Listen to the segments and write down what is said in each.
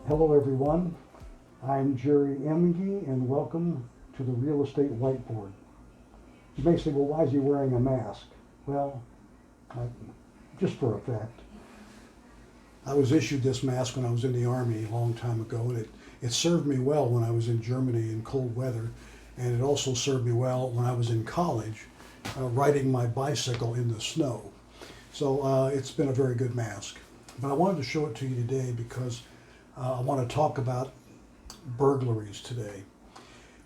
Hello everyone, I'm Jerry Emge and welcome to the Real Estate Whiteboard. You may say, well, why is he wearing a mask? Well, just for effect. I was issued this mask when I was in the Army a long time ago, and it served me well when I was in Germany in cold weather, and it also served me well when I was in college riding my bicycle in the snow. So it's been a very good mask. But I wanted to show it to you today because I want to talk about burglaries today.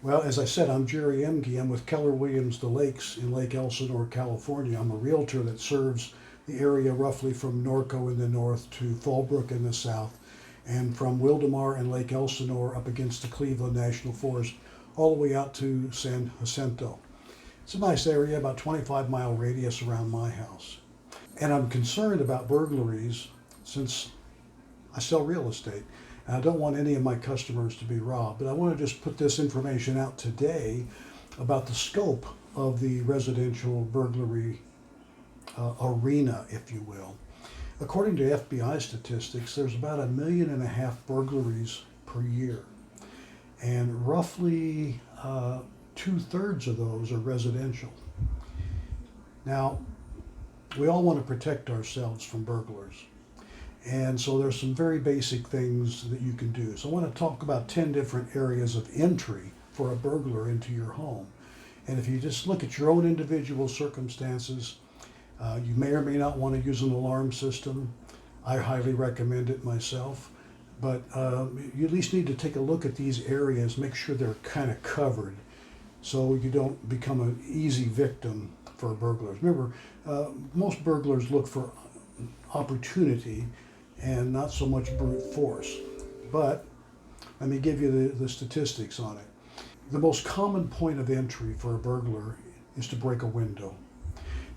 Well, as I said, I'm Jerry Emge. I'm with Keller Williams The Lakes in Lake Elsinore, California. I'm a realtor that serves the area roughly from Norco in the north to Fallbrook in the south, and from Wildomar and Lake Elsinore up against the Cleveland National Forest all the way out to San Jacinto. It's a nice area, about 25-mile radius around my house. And I'm concerned about burglaries since I sell real estate. And I don't want any of my customers to be robbed, but I want to just put this information out today about the scope of the residential burglary arena, if you will. According to FBI statistics, there's about 1.5 million burglaries per year, and roughly 2/3 of those are residential. Now, we all want to protect ourselves from burglars. And so there's some very basic things that you can do. So I want to talk about 10 different areas of entry for a burglar into your home. And if you just look at your own individual circumstances, you may or may not want to use an alarm system. I highly recommend it myself. But you at least need to take a look at these areas, make sure they're kind of covered so you don't become an easy victim for burglars. Remember, most burglars look for opportunity and not so much brute force. But let me give you the statistics on it. The most common point of entry for a burglar is to break a window.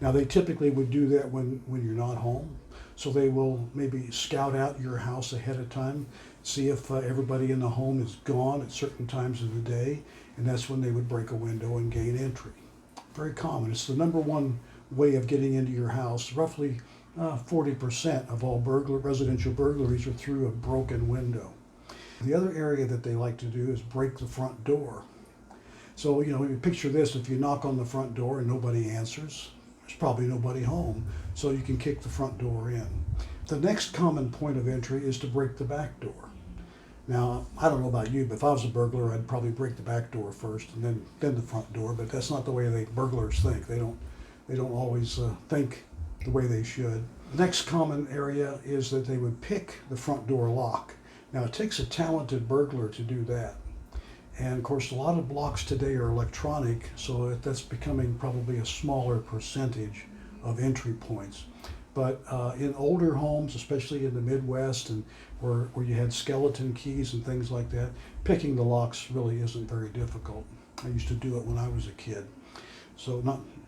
Now, they typically would do that when you're not home. So they will maybe scout out your house ahead of time, see if everybody in the home is gone at certain times of the day, and that's when they would break a window and gain entry. Very common. It's the number one way of getting into your house. Roughly 40% of all residential burglaries are through a broken window. The other area that they like to do is break the front door. So, you picture this: if you knock on the front door and nobody answers, there's probably nobody home, so you can kick the front door in. The next common point of entry is to break the back door. Now, I don't know about you, but if I was a burglar, I'd probably break the back door first and then the front door, but that's not the way burglars think. They don't always think the way they should. The next common area is that they would pick the front door lock. Now, it takes a talented burglar to do that. And of course, a lot of locks today are electronic, so that's becoming probably a smaller percentage of entry points. But in older homes, especially in the Midwest and where you had skeleton keys and things like that, picking the locks really isn't very difficult. I used to do it when I was a kid. So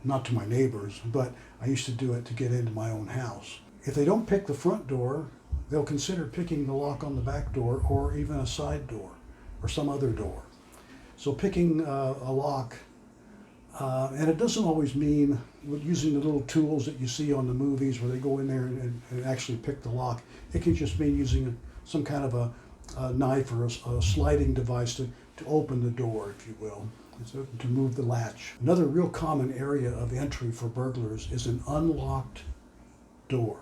not to my neighbors, but I used to do it to get into my own house. If they don't pick the front door, they'll consider picking the lock on the back door or even a side door or some other door. So picking a lock, and it doesn't always mean using the little tools that you see on the movies where they go in there and actually pick the lock. It can just mean using some kind of a knife or a sliding device to open the door, if you will. To move the latch. Another real common area of entry for burglars is an unlocked door.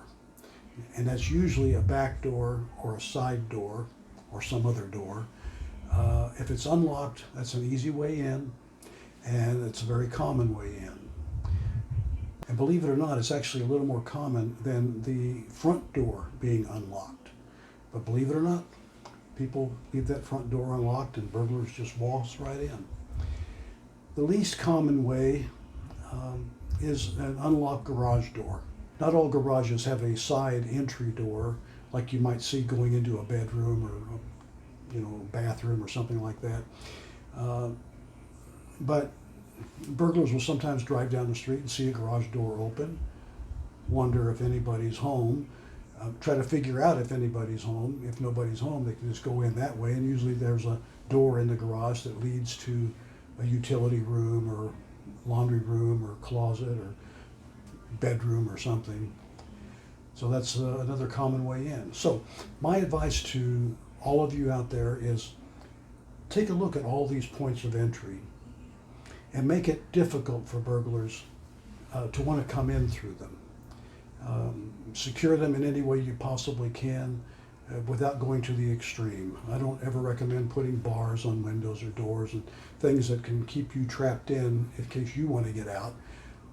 And that's usually a back door or a side door or some other door. If it's unlocked, that's an easy way in, and it's a very common way in. And believe it or not, it's actually a little more common than the front door being unlocked. But believe it or not, people leave that front door unlocked and burglars just waltz right in. The least common way is an unlocked garage door. Not all garages have a side entry door like you might see going into a bedroom or bathroom or something like that. But burglars will sometimes drive down the street and see a garage door open, wonder if anybody's home, try to figure out if anybody's home. If nobody's home, they can just go in that way, and usually there's a door in the garage that leads to a utility room or laundry room or closet or bedroom or something. So that's another common way in. So my advice to all of you out there is take a look at all these points of entry and make it difficult for burglars to want to come in through them. Secure them in any way you possibly can without going to the extreme. I don't ever recommend putting bars on windows or doors and things that can keep you trapped in case you want to get out.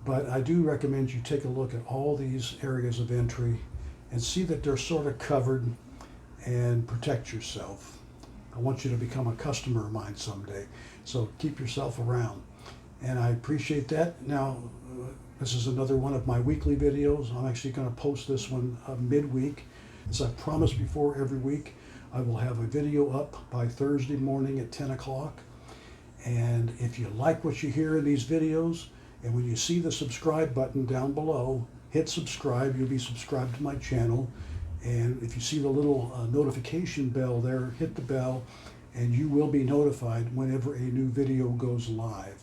But I do recommend you take a look at all these areas of entry and see that they're sort of covered and protect yourself. I want you to become a customer of mine someday, so keep yourself around. And I appreciate that. Now, this is another one of my weekly videos. I'm actually going to post this one midweek. As I've promised before, every week I will have a video up by Thursday morning at 10 o'clock. And if you like what you hear in these videos, and when you see the subscribe button down below, hit subscribe. You'll be subscribed to my channel. And if you see the little notification bell there, hit the bell, and you will be notified whenever a new video goes live.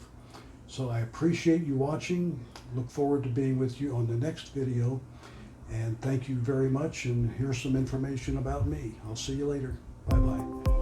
So I appreciate you watching. Look forward to being with you on the next video. And thank you very much. And here's some information about me. I'll see you later. Bye-bye.